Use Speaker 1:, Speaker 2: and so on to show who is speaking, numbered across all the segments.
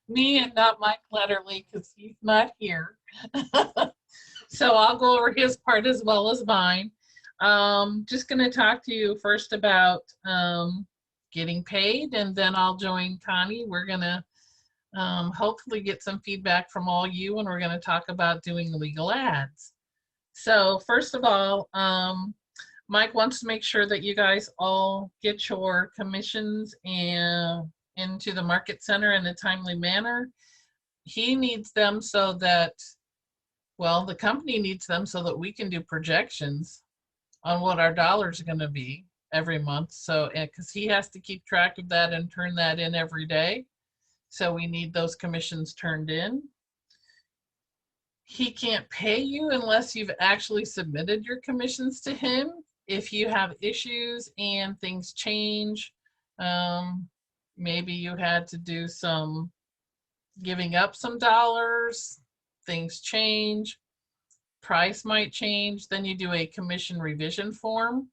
Speaker 1: Me and not Mike Letterly because he's not here. So I'll go over his part as well as mine. Just going to talk to you first about getting paid, and then I'll join Connie. We're going to hopefully get some feedback from all you, and we're going to talk about doing legal ads. So first of all, Mike wants to make sure that you guys all get your commissions and into the market center in a timely manner. He needs them so that, well, the company needs them so that we can do projections on what our dollars are going to be every month. So, because he has to keep track of that and turn that in every day. So we need those commissions turned in. He can't pay you unless you've actually submitted your commissions to him. If you have issues and things change, maybe you had to do some giving up some dollars, things change, price might change, then you do a commission revision form.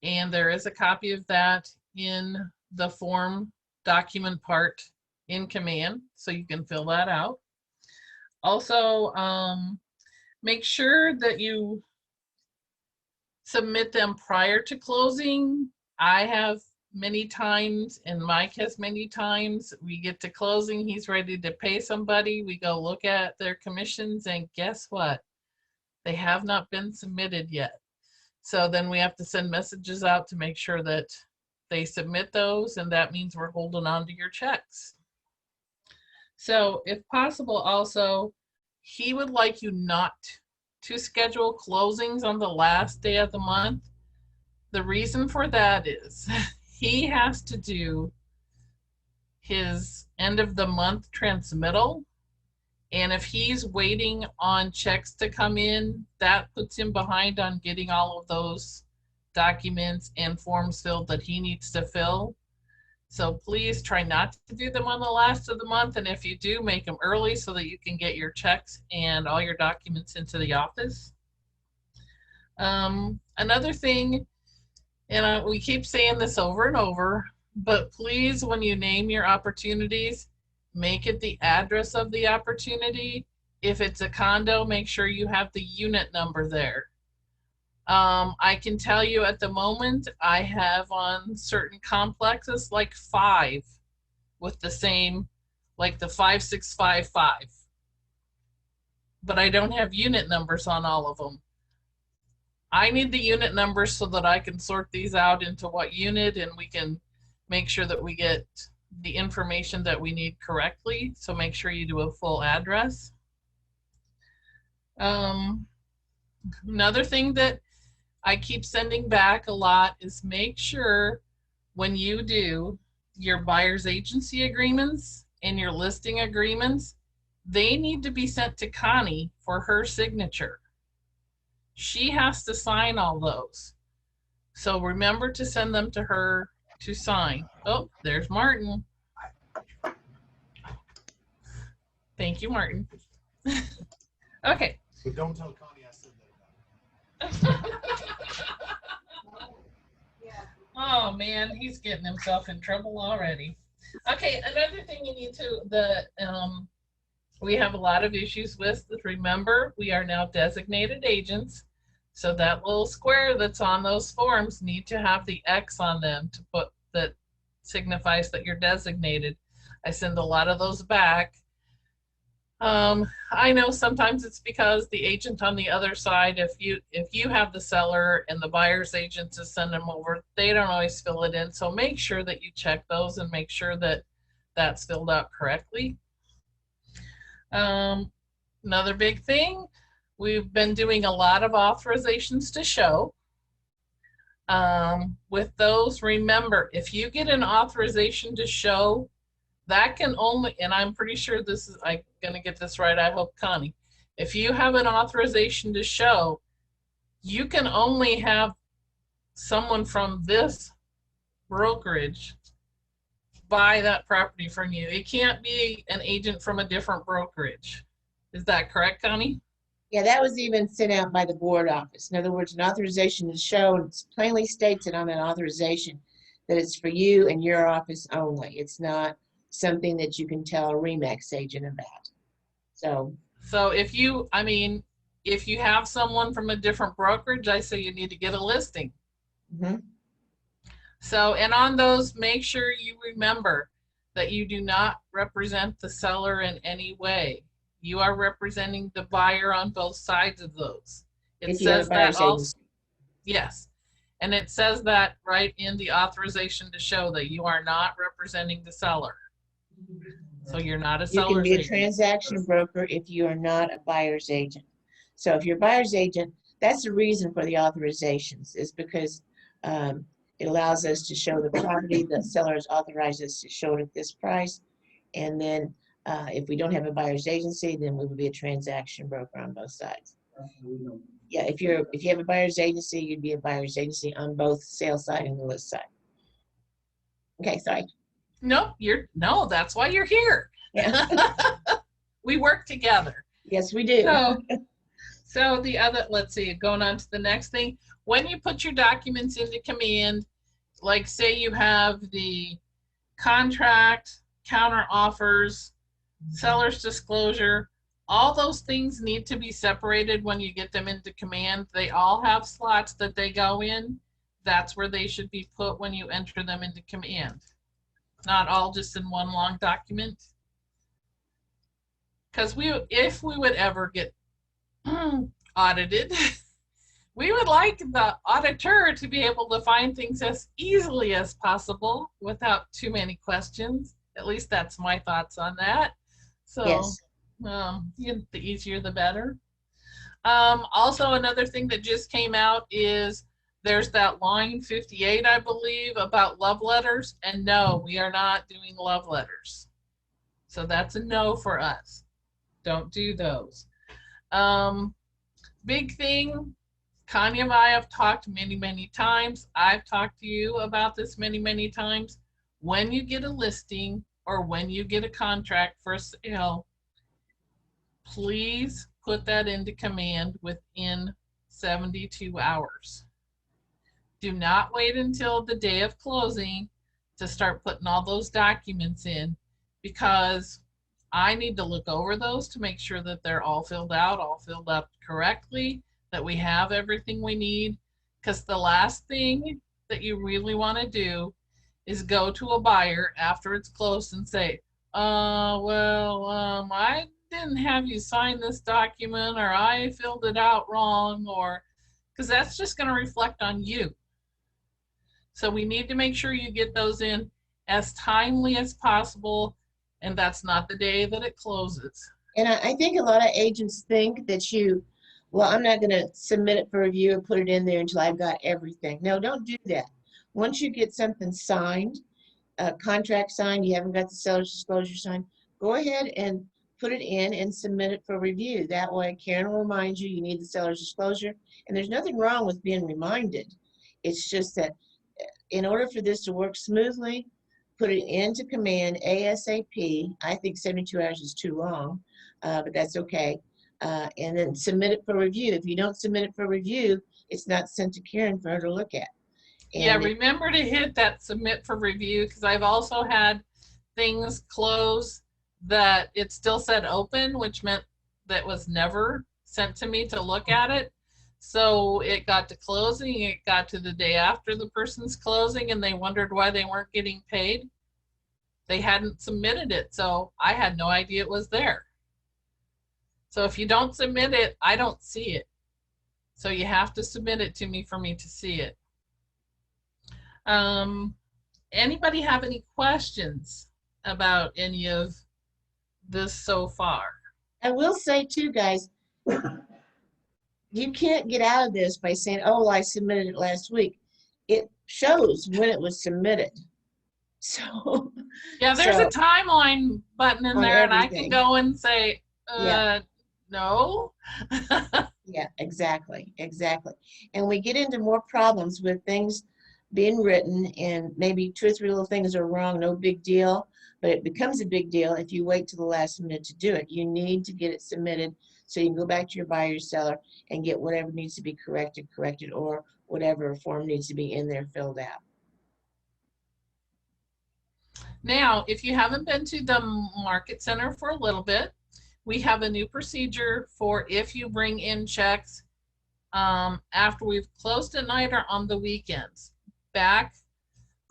Speaker 1: And there is a copy of that in the form document part in Command, so you can fill that out. Also, make sure that you submit them prior to closing. I have many times, and Mike has many times, we get to closing, he's ready to pay somebody, we go look at their commissions, and guess what? They have not been submitted yet. So then we have to send messages out to make sure that they submit those, and that means we're holding on to your checks. So if possible, also, he would like you not to schedule closings on the last day of the month. The reason for that is he has to do his end of the month transmittal. And if he's waiting on checks to come in, that puts him behind on getting all of those documents and forms filled that he needs to fill. So please try not to do them on the last of the month. And if you do, make them early so that you can get your checks and all your documents into the office. Another thing, and we keep saying this over and over, but please, when you name your opportunities, make it the address of the opportunity. If it's a condo, make sure you have the unit number there. I can tell you at the moment, I have on certain complexes like 5 with the same, like the 5655. But I don't have unit numbers on all of them. I need the unit numbers so that I can sort these out into what unit, and we can make sure that we get the information that we need correctly. So make sure you do a full address. Another thing that I keep sending back a lot is make sure when you do your buyer's agency agreements and your listing agreements, they need to be sent to Connie for her signature. She has to sign all those. So remember to send them to her to sign. Oh, there's Martin. Thank you, Martin. Okay.
Speaker 2: But don't tell Connie I said that about her.
Speaker 1: Oh man, he's getting himself in trouble already. Okay, another thing you need to, we have a lot of issues with, remember, we are now designated agents. So that little square that's on those forms need to have the X on them to put, that signifies that you're designated. I send a lot of those back. I know sometimes it's because the agent on the other side, if you have the seller and the buyer's agent to send them over, they don't always fill it in. So make sure that you check those and make sure that that's filled out correctly. Another big thing, we've been doing a lot of authorizations to show. With those, remember, if you get an authorization to show, that can only, and I'm pretty sure this is, I'm gonna get this right, I hope, Connie. If you have an authorization to show, you can only have someone from this brokerage buy that property from you. It can't be an agent from a different brokerage. Is that correct, Connie?
Speaker 3: Yeah, that was even sent out by the board office. In other words, an authorization to show, and it plainly states it on that authorization that it's for you and your office only. It's not something that you can tell a Remax agent about. So,
Speaker 1: So if you, I mean, if you have someone from a different brokerage, I say you need to get a listing.
Speaker 3: mhm.
Speaker 1: So, and on those, make sure you remember that you do not represent the seller in any way. You are representing the buyer on both sides of those. It
Speaker 3: If you have a
Speaker 1: says that
Speaker 3: buyer's
Speaker 1: also,
Speaker 3: agency.
Speaker 1: yes. And it says that right in the authorization to show that you are not representing the seller. So you're not a
Speaker 3: You can
Speaker 1: seller's
Speaker 3: be a
Speaker 1: agent.
Speaker 3: transaction broker if you are not a buyer's agent. So if you're a buyer's agent, that's the reason for the authorizations, is because it allows us to show the property. The seller is authorized us to show it at this price. And then if we don't have a buyer's agency, then we would be a transaction broker on both sides. Yeah, if you have a buyer's agency, you'd be a buyer's agency on both sales side and the list side. Okay, sorry.
Speaker 1: No, no, that's why you're here.
Speaker 3: Yeah.
Speaker 1: We work together.
Speaker 3: Yes, we do.
Speaker 1: So the other, let's see, going on to the next thing. When you put your documents into command, like say you have the contract, counter offers, seller's disclosure, all those things need to be separated when you get them into command. They all have slots that they go in. That's where they should be put when you enter them into command. Not all just in one long document. Because if we would ever get audited, we would like the auditor to be able to find things as easily as possible without too many questions. At least that's my thoughts on that. So
Speaker 3: Yes.
Speaker 1: the easier the better. Also, another thing that just came out is there's that line 58, I believe, about love letters. And no, we are not doing love letters. So that's a no for us. Don't do those. Big thing, Connie and I have talked many, many times. I've talked to you about this many, many times. When you get a listing or when you get a contract for a sale, please put that into command within 72 hours. Do not wait until the day of closing to start putting all those documents in, because I need to look over those to make sure that they're all filled out correctly, that we have everything we need. Because the last thing that you really want to do is go to a buyer after it's closed and say, I didn't have you sign this document, or I filled it out wrong, or because that's just going to reflect on you. So we need to make sure you get those in as timely as possible, and that's not the day that it closes.
Speaker 3: And I think a lot of agents think that well, I'm not going to submit it for review and put it in there until I've got everything. No, don't do that. Once you get something signed, a contract signed, you haven't got the seller's disclosure signed, go ahead and put it in and submit it for review. That way, Karen will remind you need the seller's disclosure. And there's nothing wrong with being reminded. It's just that in order for this to work smoothly, put it into command ASAP. I think 72 hours is too long, but that's okay. And then submit it for review. If you don't submit it for review, it's not sent to Karen for her to look at. And
Speaker 1: yeah, remember to hit that submit for review, because I've also had things close that it still said open, which meant that was never sent to me to look at it. So it got to closing, it got to the day after the person's closing, and they wondered why they weren't getting paid. They hadn't submitted it, so I had no idea it was there. So if you don't submit it, I don't see it. So you have to submit it to me for me to see it. Anybody have any questions about any of this so far?
Speaker 3: I will say too, guys, you can't get out of this by saying, oh, I submitted it last week. It shows when it was submitted. So
Speaker 1: yeah, there's a timeline button in there, and I can go and say, no.
Speaker 3: Yeah, exactly. And we get into more problems with things being written, and maybe 2 or 3 little things are wrong, no big deal, but it becomes a big deal if you wait till the last minute to do it. You need to get it submitted so you can go back to your buyer or seller and get whatever needs to be corrected, or whatever form needs to be in there filled out.
Speaker 1: Now, if you haven't been to the market center for a little bit, we have a new procedure for if you bring in checks after we've closed at night or on the weekends. Back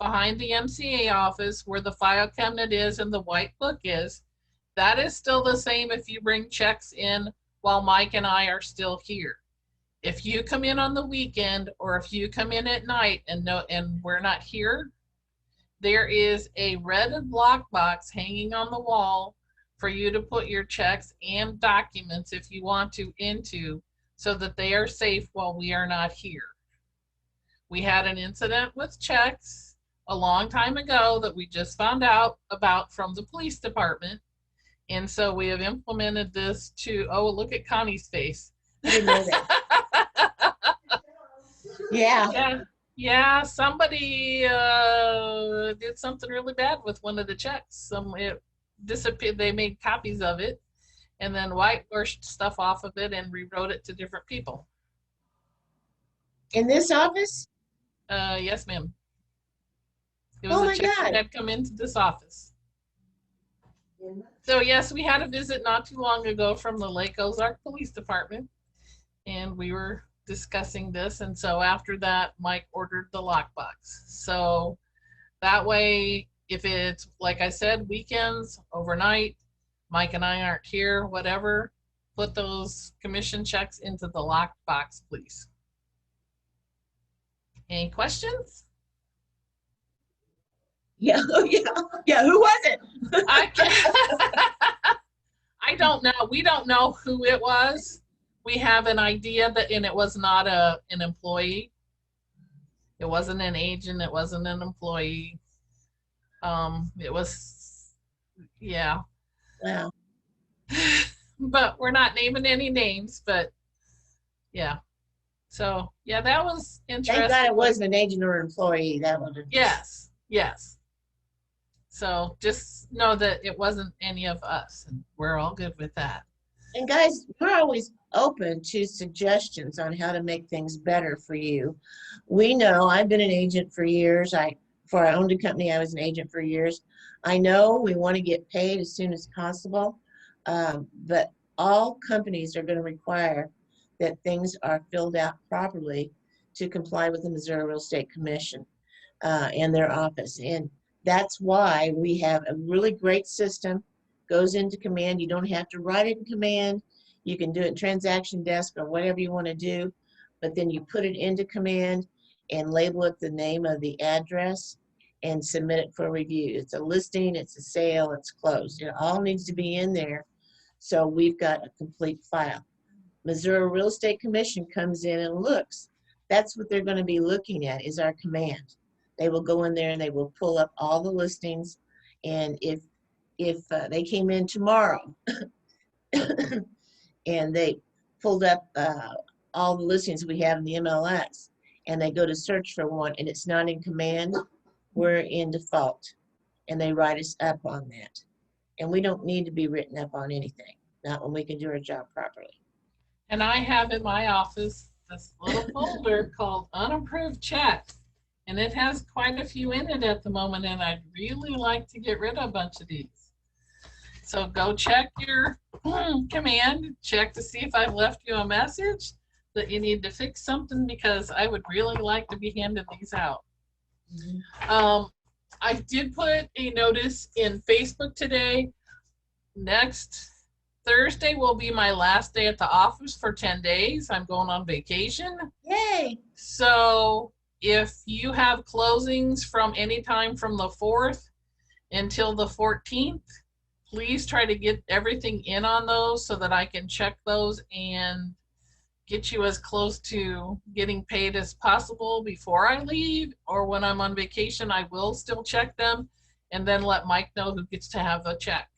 Speaker 1: behind the MCA office where the file cabinet is and the white book is, that is still the same if you bring checks in while Mike and I are still here. If you come in on the weekend or if you come in at night and we're not here, there is a red block box hanging on the wall for you to put your checks and documents if you want to into, so that they are safe while we are not here. We had an incident with checks a long time ago that we just found out about from the police department. And so we have implemented this to, oh, look at Connie's face.
Speaker 3: I didn't know that. Yeah.
Speaker 1: Yeah, somebody did something really bad with one of the checks. It disappeared. They made copies of it and then whitewashed stuff off of it and rewrote it to different people.
Speaker 3: In this office?
Speaker 1: Yes, ma'am. It was a check that had come into this office. So yes, we had a visit not too long ago from the Lake Ozark Police Department, and we were discussing this. And so after that, Mike ordered the lockbox. So that way, if it's, like I said, weekends, overnight, Mike and I aren't here, whatever, put those commission checks into the lockbox, please. Any questions?
Speaker 3: Yeah, yeah. Who was it?
Speaker 1: I don't know. We don't know who it was. We have an idea that, and it was not an employee. It wasn't an agent. It wasn't an employee. It was, yeah.
Speaker 3: Wow.
Speaker 1: But we're not naming any names, but yeah. So yeah, that was interesting.
Speaker 3: Thank God it wasn't an agent or employee. That would have.
Speaker 1: Yes, yes. So just know that it wasn't any of us, and we're all good with that.
Speaker 3: And guys, we're always open to suggestions on how to make things better for you. We know I've been an agent for years. Before I owned a company, I was an agent for years. I know we want to get paid as soon as possible, but all companies are going to require that things are filled out properly to comply with the Missouri Real Estate Commission and their office. And that's why we have a really great system. Goes into command. You don't have to write it in command. You can do it in transaction desk or whatever you want to do, but then you put it into command and label it the name of the address and submit it for review. It's a listing, it's a sale, it's closed. It all needs to be in there, so we've got a complete file. Missouri Real Estate Commission comes in and looks. That's what they're going to be looking at, is our command. They will go in there and they will pull up all the listings, and if they came in tomorrow and they pulled up all the listings we have in the MLS and they go to search for one and it's not in command, we're in default, and they write us up on that. And we don't need to be written up on anything, not when we can do our job properly.
Speaker 1: And I have in my office this little folder called unapproved checks, and it has quite a few in it at the moment, and I'd really like to get rid of a bunch of these. So go check your command, check to see if I've left you a message that you need to fix something, because I would really like to be handing these out. I did put a notice in Facebook today. Next Thursday will be my last day at the office for 10 days. I'm going on vacation.
Speaker 3: Yay!
Speaker 1: So if you have closings from any time from the 4th until the 14th, please try to get everything in on those so that I can check those and get you as close to getting paid as possible before I leave, or when I'm on vacation, I will still check them and then let Mike know who gets to have a check.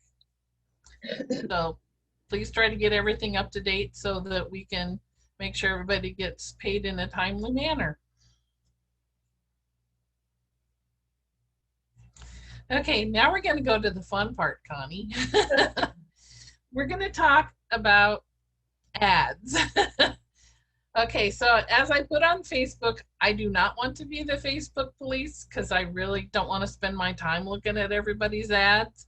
Speaker 1: So please try to get everything up to date so that we can make sure everybody gets paid in a timely manner. Okay, now we're going to go to the fun part, Connie. We're going to talk about ads. Okay, so as I put on Facebook, I do not want to be the Facebook police because I really don't want to spend my time looking at everybody's ads.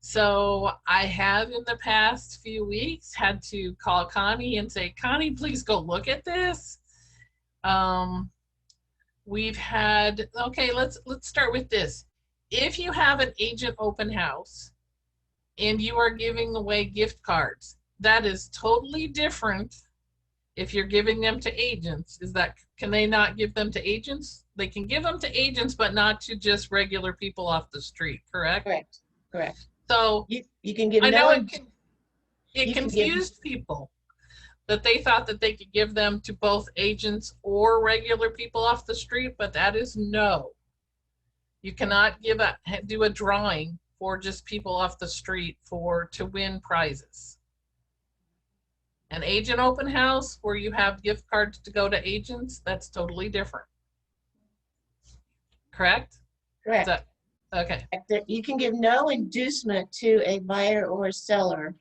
Speaker 1: So I have in the past few weeks had to call Connie and say, Connie, please go look at this. We've had, okay, let's start with this. If you have an agent open house and you are giving away gift cards, that is totally different. If you're giving them to agents, can they not give them to agents? They can give them to agents, but not to just regular people off the street, correct?
Speaker 3: Correct, correct.
Speaker 1: So
Speaker 3: You can give
Speaker 1: I know
Speaker 3: no,
Speaker 1: it
Speaker 3: you can give,
Speaker 1: confused people that they thought that they could give them to both agents or regular people off the street, but that is no. You cannot do a drawing for just people off the street to win prizes. An agent open house where you have gift cards to go to agents, that's totally different. Correct?
Speaker 3: correct.
Speaker 1: Okay.
Speaker 3: You can give no inducement to a buyer or a seller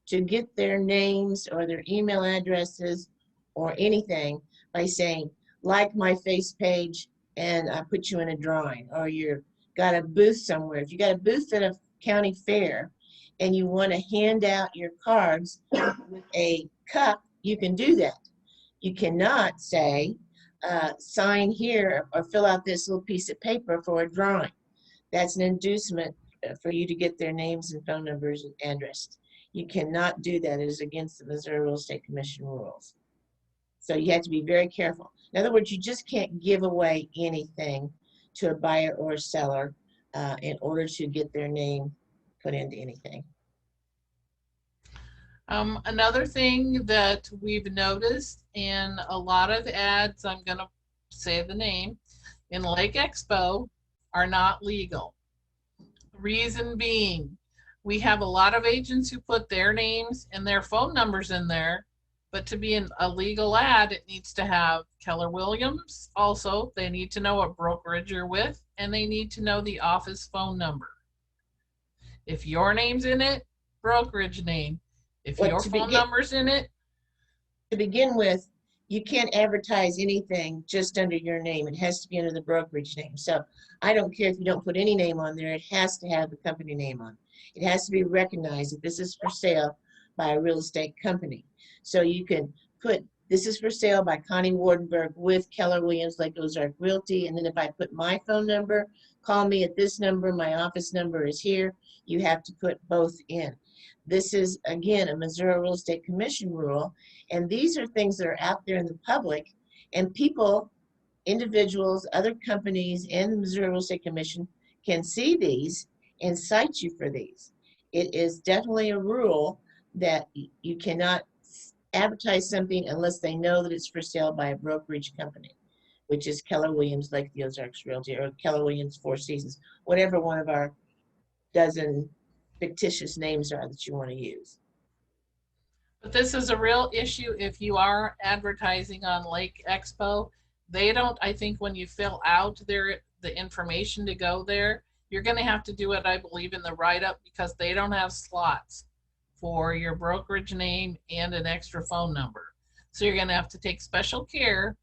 Speaker 3: to get their names or their email addresses or anything by saying, like my face page and I put you in a drawing, or you've got a booth somewhere. If you got a booth at a county fair and you want to hand out your cards with a cup, you can do that. You cannot say, sign here or fill out this little piece of paper for a drawing. That's an inducement for you to get their names and phone numbers and addresses. You cannot do that. It is against the Missouri Real Estate Commission rules. So you have to be very careful. In other words, you just can't give away anything to a buyer or a seller in order to get their name put into anything.
Speaker 1: Another thing that we've noticed in a lot of ads, I'm going to say the name, in Lake Expo are not legal. Reason being, we have a lot of agents who put their names and their phone numbers in there, but to be a legal ad, it needs to have Keller Williams. Also, they need to know what brokerage you're with, and they need to know the office phone number. If your name's in it, brokerage name. If your phone number's in it.
Speaker 3: To begin with, you can't advertise anything just under your name. It has to be under the brokerage name. So I don't care if you don't put any name on there. It has to have the company name on it. It has to be recognized that this is for sale by a real estate company. So you can put, this is for sale by Connie Wardenburg with Keller Williams Lake Ozark Realty. And then if I put my phone number, call me at this number, my office number is here. You have to put both in. This is, again, a Missouri Real Estate Commission rule, and these are things that are out there in the public, and people, individuals, other companies, and the Missouri Real Estate Commission can see these and cite you for these. It is definitely a rule that you cannot advertise something unless they know that it's for sale by a brokerage company, which is Keller Williams Lake the Ozarks Realty or Keller Williams Four Seasons, whatever one of our dozen fictitious names are that you want to use.
Speaker 1: But this is a real issue if you are advertising on Lake Expo. They don't, I think when you fill out the information to go there, you're going to have to do it, I believe, in the write-up because they don't have slots for your brokerage name and an extra phone number. So you're going to have to take special care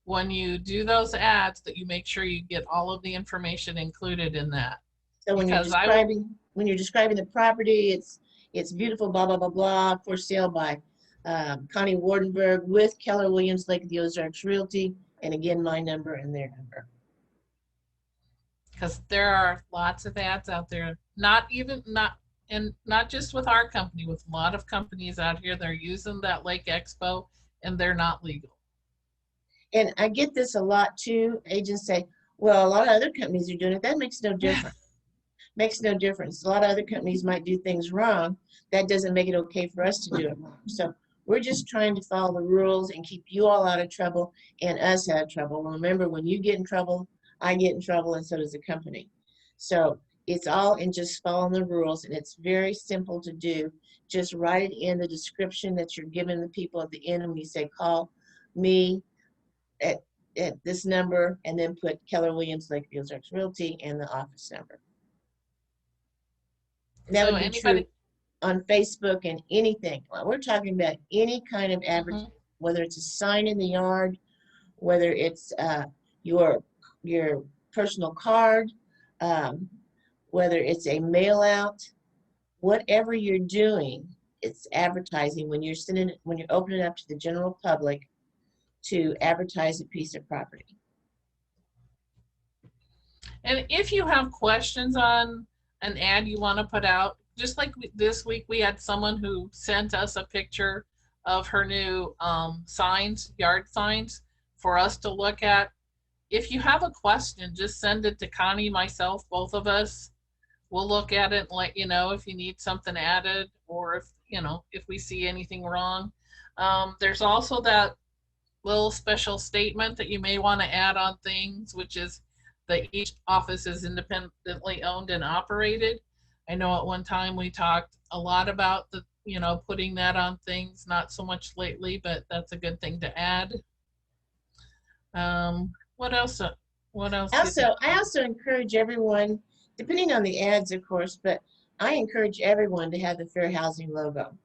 Speaker 1: when you do those ads that you make sure you get all of the information included in that.
Speaker 3: So when you're describing the property, it's beautiful, blah, blah, blah, blah, for sale by Connie Wardenburg with Keller Williams Lake the Ozarks Realty, and again, my number and their number.
Speaker 1: Because there are lots of ads out there, not just with our company, with a lot of companies out here, they're using that Lake Expo and they're not legal.
Speaker 3: And I get this a lot too. Agents say, well, a lot of other companies are doing it. That makes no difference. Makes no difference. A lot of other companies might do things wrong. That doesn't make it okay for us to do it wrong. So we're just trying to follow the rules and keep you all out of trouble and us out of trouble. Remember, when you get in trouble, I get in trouble, and so does the company. So it's all in just following the rules, and it's very simple to do. Just write it in the description that you're giving the people at the end when you say, call me at this number, and then put Keller Williams Lake the Ozarks Realty and the office number. And that would be true on Facebook and anything. We're talking about any kind of advertising whether it's a sign in the yard, whether it's your your personal card, um, whether it's a mail out, whatever you're doing, it's advertising when you're sending it, when you're opening it up to the general public to advertise a piece of property.
Speaker 1: And if you have questions on an ad you want to put out, just like this week, we had someone who sent us a picture of her new signs, yard signs, for us to look at. If you have a question, just send it to Connie, myself, both of us. We'll look at it and let you know if you need something added, or if, you know, if we see anything wrong. There's also that little special statement that you may want to add on things, which is that each office is independently owned and operated. I know at one time we talked a lot about the, you know, putting that on things, not so much lately, but that's a good thing to add. What else? What else?
Speaker 3: I also encourage everyone, depending on the ads, of course, but I encourage everyone to have the fair housing logo.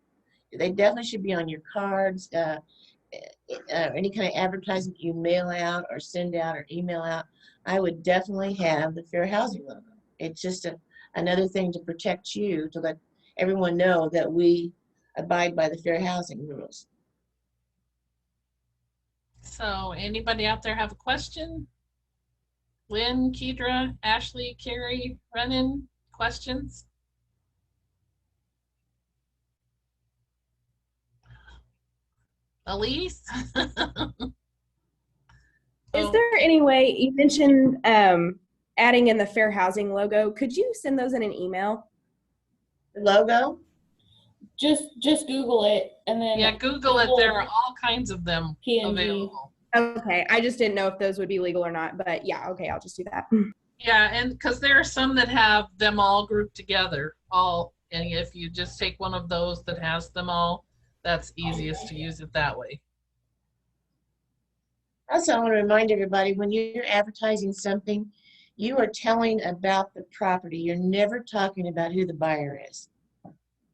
Speaker 3: They definitely should be on your cards, any kind of advertising you mail out or send out or email out. I would definitely have the fair housing logo. It's just another thing to protect you, to let everyone know that we abide by the fair housing rules.
Speaker 1: So anybody out there have a question? Lynn, Kedra, Ashley, Carrie, Brennan, questions? Elise?
Speaker 4: Is there any way, you mentioned adding in the fair housing logo, could you send those in an email?
Speaker 3: The logo?
Speaker 5: Just Google it and then
Speaker 1: Yeah, Google it. There are all kinds of them
Speaker 5: PNG.
Speaker 1: available.
Speaker 4: Okay, I just didn't know if those would be legal or not, but yeah, okay, I'll just do that.
Speaker 1: Yeah, and because there are some that have them all grouped together, and if you just take one of those that has them all, that's easiest to use it that way.
Speaker 3: Also, I want to remind everybody, when you're advertising something, you are telling about the property. You're never talking about who the buyer is.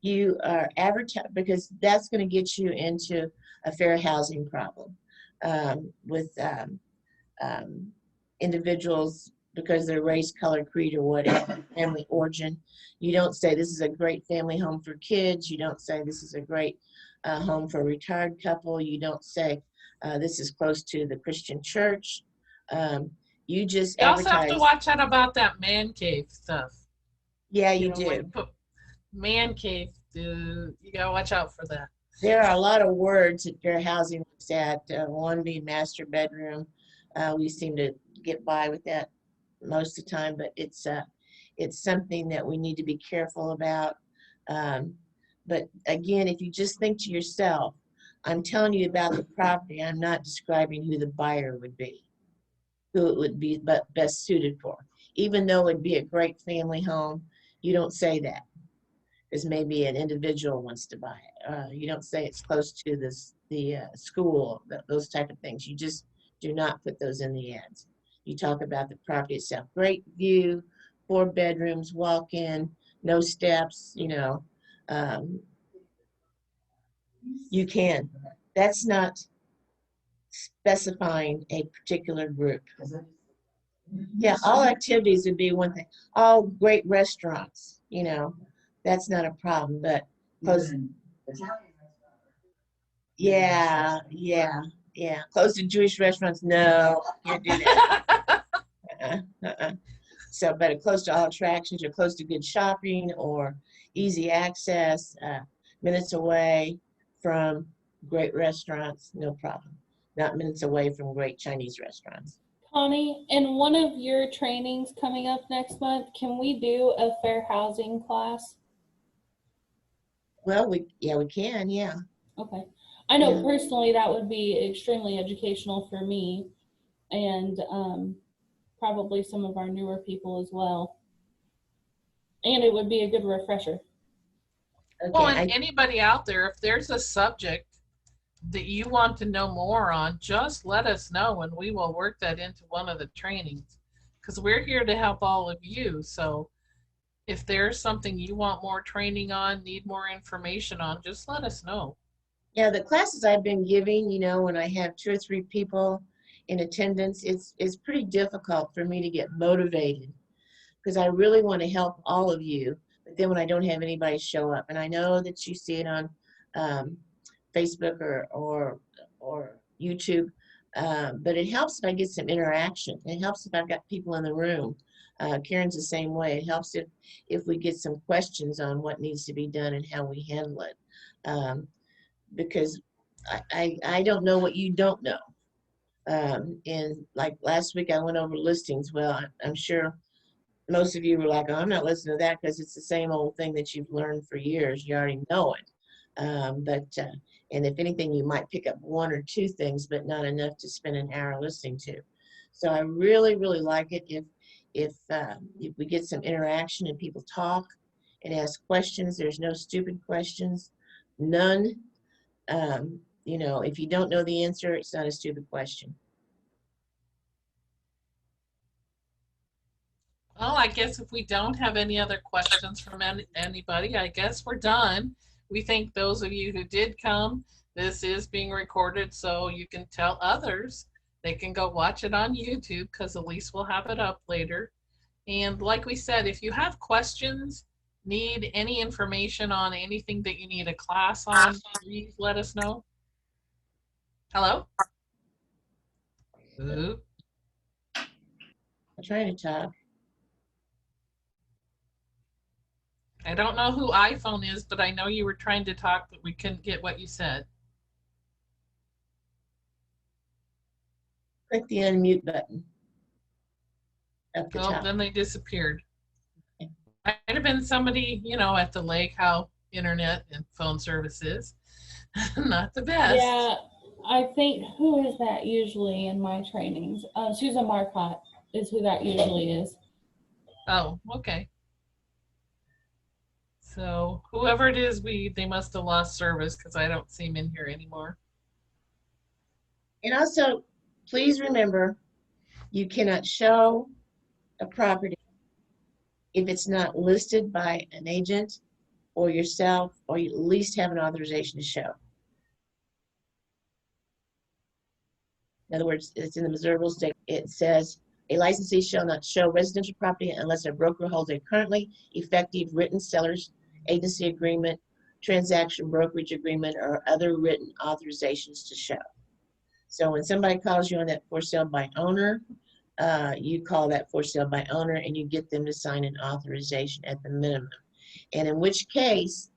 Speaker 3: You are advertising, because that's going to get you into a fair housing problem with individuals because they're race, color, creed, or whatever, family origin. You don't say this is a great family home for kids. You don't say this is a great home for a retired couple. You don't say this is close to the Christian church. You just
Speaker 1: You also
Speaker 3: advertise.
Speaker 1: have to watch out about that man cave stuff.
Speaker 3: Yeah, you
Speaker 1: know,
Speaker 3: do.
Speaker 1: Like put man cave, you gotta watch out for that.
Speaker 3: There are a lot of words that fair housing looks at, one being master bedroom. We seem to get by with that most of the time, but it's something that we need to be careful about. But again, if you just think to yourself, I'm telling you about the property, I'm not describing who the buyer would be, who it would be best suited for. Even though it'd be a great family home, you don't say that, because maybe an individual wants to buy it. You don't say it's close to the school, those type of things. You just do not put those in the ads. You talk about the property itself. Great view, 4 bedrooms, walk-in, no steps, you know. You can. That's not specifying a particular group. Yeah, all activities would be one thing. All great restaurants, you know, that's not a problem, but close. Yeah, yeah, yeah. Close to Jewish restaurants, no, can't do that. So, but close to all attractions, or close to good shopping, or easy access, minutes away from great restaurants, no problem. Not minutes away from great Chinese restaurants.
Speaker 5: Connie, in one of your trainings coming up next month, can we do a fair housing class?
Speaker 3: Well, we can, yeah.
Speaker 5: Okay. I know
Speaker 3: Yeah.
Speaker 5: personally that would be extremely educational for me and probably some of our newer people as well. And it would be a good refresher.
Speaker 3: Okay,
Speaker 1: Well, and anybody out there, if there's a subject that you want to know more on, just let us know and we will work that into one of the trainings, because we're here to help all of you. So if there's something you want more training on, need more information on, just let us know.
Speaker 3: Yeah, the classes I've been giving, you know, when I have 2 or 3 people in attendance, it's pretty difficult for me to get motivated because I really want to help all of you. But then when I don't have anybody show up, and I know that you see it on um, Facebook or YouTube, but it helps if I get some interaction. It helps if I've got people in the room. Karen's the same way. It helps if we get some questions on what needs to be done and how we handle it. Because I don't know what you don't know. And like last week I went over listings. Well, I'm sure most of you were like, oh, I'm not listening to that because it's the same old thing that you've learned for years. You already know it. And if anything, you might pick up 1 or 2 things, but not enough to spend an hour listening to. So I really, really like it if we get some interaction and people talk and ask questions. There's no stupid questions, none. You know, if you don't know the answer, it's not a stupid question.
Speaker 1: Well, I guess if we don't have any other questions from anybody, I guess we're done. We thank those of you who did come. This is being recorded so you can tell others. They can go watch it on YouTube because at least we'll have it up later. And like we said, if you have questions, need any information on anything that you need a class on, please let us know. Hello? Ooh.
Speaker 3: I'm trying to talk.
Speaker 1: I don't know who iPhone is, but I know you were trying to talk, but we couldn't get what you said.
Speaker 3: Click the unmute button up the
Speaker 1: Oh,
Speaker 3: top.
Speaker 1: then they disappeared. Might have been somebody, you know, at the lake, how internet and phone service is. Not the best.
Speaker 5: Yeah, I think, who is that usually in my trainings? Susan Marcotte is who that usually is.
Speaker 1: Oh, okay. So whoever it is, they must have lost service because I don't see them in here anymore.
Speaker 3: And also, please remember, you cannot show a property if it's not listed by an agent or yourself, or you at least have an authorization to show. In other words, it's in the Missouri Rules. It says a licensee shall not show residential property unless a broker holds a currently effective written seller's agency agreement, transaction brokerage agreement, or other written authorizations to show. So when somebody calls you on that for sale by owner, you call that for sale by owner and you get them to sign an authorization at the minimum. And in which case,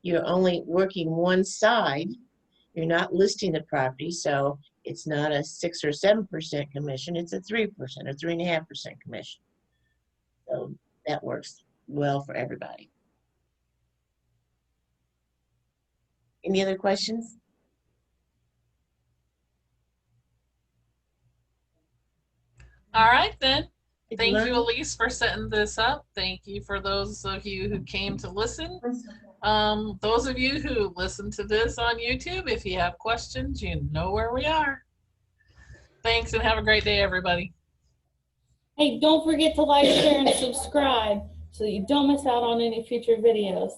Speaker 3: you're only working one side. You're not listing the property, so it's not a 6 or 7% commission. It's a 3% or 3.5% commission. So that works well for everybody. Any other questions?
Speaker 1: All right, then.
Speaker 3: Did
Speaker 1: Thank you,
Speaker 3: learn?
Speaker 1: Elise, for setting this up. Thank you for those of you who came to listen. Those of you who listen to this on YouTube, if you have questions, you know where we are. Thanks and have a great day, everybody.
Speaker 5: Hey, don't forget to like, share, and subscribe so you don't miss out on any future videos.